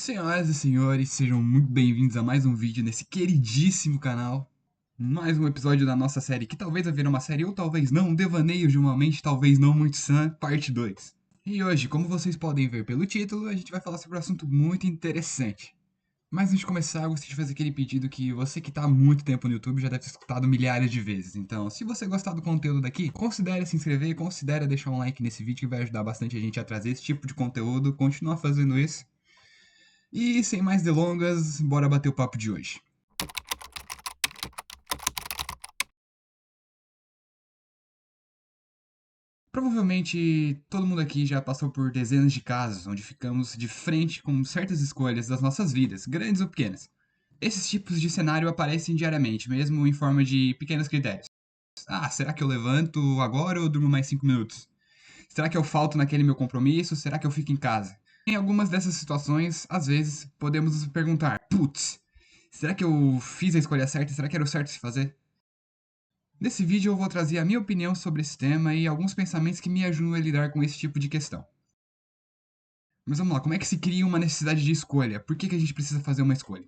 Senhoras e senhores, sejam muito bem-vindos a mais um vídeo nesse queridíssimo canal. Mais um episódio da nossa série, que talvez vai virar uma série ou talvez não, Devaneios de uma mente talvez não muito sã, parte 2. E hoje, como vocês podem ver pelo título, a gente vai falar sobre um assunto muito interessante. Mas antes de começar, eu gostaria de fazer aquele pedido que você que está há muito tempo no YouTube já deve ter escutado milhares de vezes. Então, se você gostar do conteúdo daqui, considere se inscrever, considere deixar um like nesse vídeo que vai ajudar bastante a gente a trazer esse tipo de conteúdo, continuar fazendo isso. E sem mais delongas, bora bater o papo de hoje. Provavelmente todo mundo aqui já passou por dezenas de casos onde ficamos de frente com certas escolhas das nossas vidas, grandes ou pequenas. Esses tipos de cenário aparecem diariamente, mesmo em forma de pequenos critérios. Ah, será que eu levanto agora ou durmo mais 5 minutos? Será que eu falto naquele meu compromisso? Será que eu fico em casa? Em algumas dessas situações, às vezes, podemos nos perguntar: putz, será que eu fiz a escolha certa? Será que era o certo se fazer? Nesse vídeo eu vou trazer a minha opinião sobre esse tema e alguns pensamentos que me ajudam a lidar com esse tipo de questão. Mas vamos lá, como é que se cria uma necessidade de escolha? Por que a gente precisa fazer uma escolha?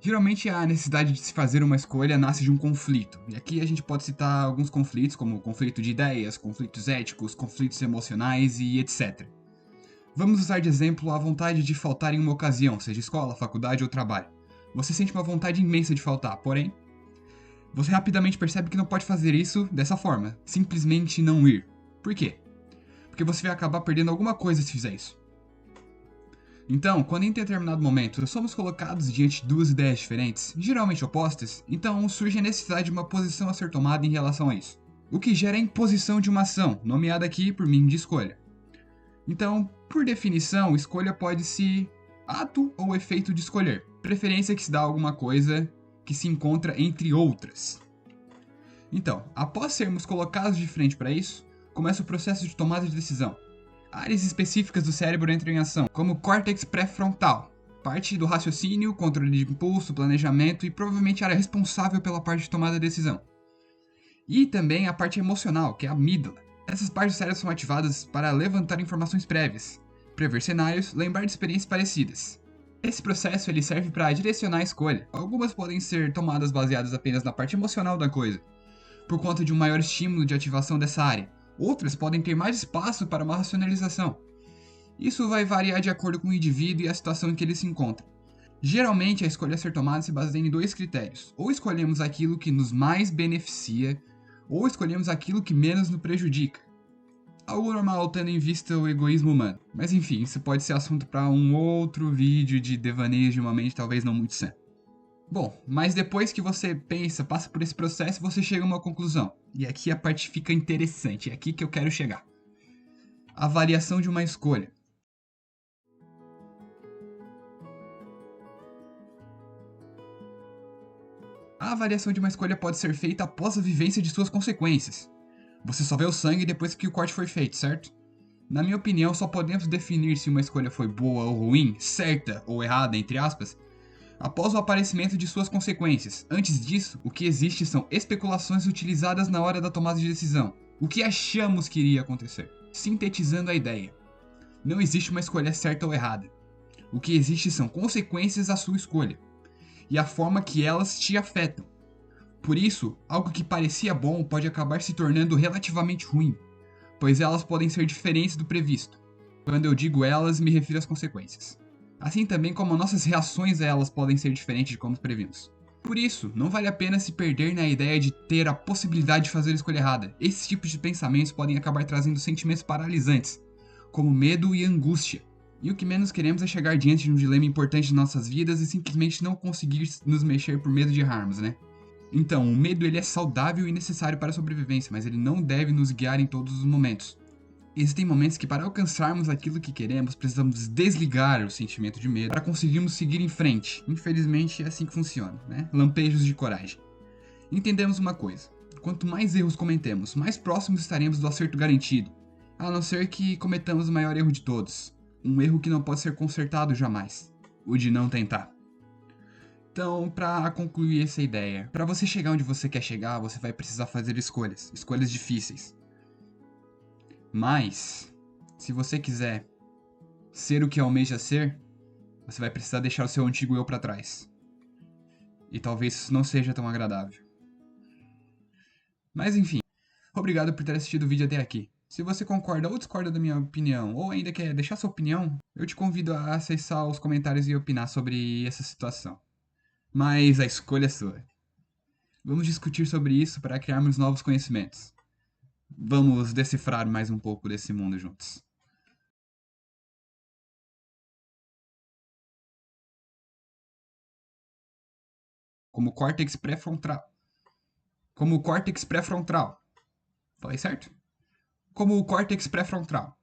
Geralmente a necessidade de se fazer uma escolha nasce de um conflito. E aqui a gente pode citar alguns conflitos, como conflito de ideias, conflitos éticos, conflitos emocionais e etc. Vamos usar de exemplo a vontade de faltar em uma ocasião, seja escola, faculdade ou trabalho. Você sente uma vontade imensa de faltar, porém, você rapidamente percebe que não pode fazer isso dessa forma, simplesmente não ir. Por quê? Porque você vai acabar perdendo alguma coisa se fizer isso. Então, quando em determinado momento somos colocados diante de duas ideias diferentes, geralmente opostas, então surge a necessidade de uma posição a ser tomada em relação a isso. O que gera a imposição de uma ação, nomeada aqui por mim de escolha. Então, por definição, escolha pode ser ato ou efeito de escolher, preferência que se dá a alguma coisa que se encontra entre outras. Então, após sermos colocados de frente para isso, começa o processo de tomada de decisão. Áreas específicas do cérebro entram em ação, como o córtex pré-frontal, parte do raciocínio, controle de impulso, planejamento e provavelmente a área responsável pela parte de tomada de decisão. E também a parte emocional, que é a amígdala. Essas partes do cérebro são ativadas para levantar informações prévias, prever cenários, lembrar de experiências parecidas. Esse processo ele serve para direcionar a escolha. Algumas podem ser tomadas baseadas apenas na parte emocional da coisa, por conta de um maior estímulo de ativação dessa área. Outras podem ter mais espaço para uma racionalização. Isso vai variar de acordo com o indivíduo e a situação em que ele se encontra. Geralmente, a escolha a ser tomada se baseia em dois critérios. Ou escolhemos aquilo que nos mais beneficia, ou escolhemos aquilo que menos nos prejudica. Algo normal tendo em vista o egoísmo humano. Mas enfim, isso pode ser assunto para um outro vídeo de devaneios de uma mente talvez não muito sã. Bom, mas depois que você pensa, passa por esse processo, você chega a uma conclusão. E aqui a parte fica interessante, é aqui que eu quero chegar. A avaliação de uma escolha. A avaliação de uma escolha pode ser feita após a vivência de suas consequências. Você só vê o sangue depois que o corte foi feito, certo? Na minha opinião, só podemos definir se uma escolha foi boa ou ruim, certa ou errada, entre aspas, após o aparecimento de suas consequências. Antes disso, o que existe são especulações utilizadas na hora da tomada de decisão. O que achamos que iria acontecer? Sintetizando a ideia. Não existe uma escolha certa ou errada. O que existe são consequências à sua escolha e a forma que elas te afetam. Por isso, algo que parecia bom pode acabar se tornando relativamente ruim, pois elas podem ser diferentes do previsto. Quando eu digo elas, me refiro às consequências. Assim também como nossas reações a elas podem ser diferentes de como previmos. Por isso, não vale a pena se perder na ideia de ter a possibilidade de fazer a escolha errada. Esses tipos de pensamentos podem acabar trazendo sentimentos paralisantes, como medo e angústia. E o que menos queremos é chegar diante de um dilema importante de nossas vidas e simplesmente não conseguir nos mexer por medo de errarmos, né? Então, o medo ele é saudável e necessário para a sobrevivência, mas ele não deve nos guiar em todos os momentos. Existem momentos que para alcançarmos aquilo que queremos, precisamos desligar o sentimento de medo para conseguirmos seguir em frente. Infelizmente é assim que funciona, né? Lampejos de coragem. Entendemos uma coisa, quanto mais erros cometemos, mais próximos estaremos do acerto garantido, a não ser que cometamos o maior erro de todos, um erro que não pode ser consertado jamais, o de não tentar. Então, para concluir essa ideia, para você chegar onde você quer chegar, você vai precisar fazer escolhas difíceis. Mas Se você quiser ser o que almeja ser, você vai precisar deixar o seu antigo eu pra trás. E talvez isso não seja tão agradável. Mas enfim, obrigado por ter assistido o vídeo até aqui. Se você concorda ou discorda da minha opinião, ou ainda quer deixar sua opinião, eu te convido a acessar os comentários e opinar sobre essa situação. Mas a escolha é sua. Vamos discutir sobre isso para criarmos novos conhecimentos. Vamos decifrar mais um pouco desse mundo juntos. Como córtex pré-frontal. Como córtex pré-frontal. Falei certo? Como o córtex pré-frontal.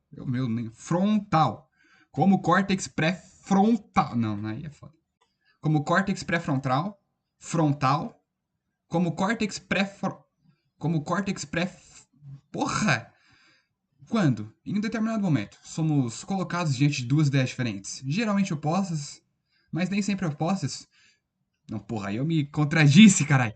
Frontal. Como córtex pré-frontal. Não, aí é foda. Como córtex pré-frontal. Frontal. Como córtex pré. Como córtex pré. Porra! Quando, em um determinado momento, somos colocados diante de duas ideias diferentes, geralmente opostas, mas nem sempre opostas. Não, porra, aí eu me contradisse, caralho.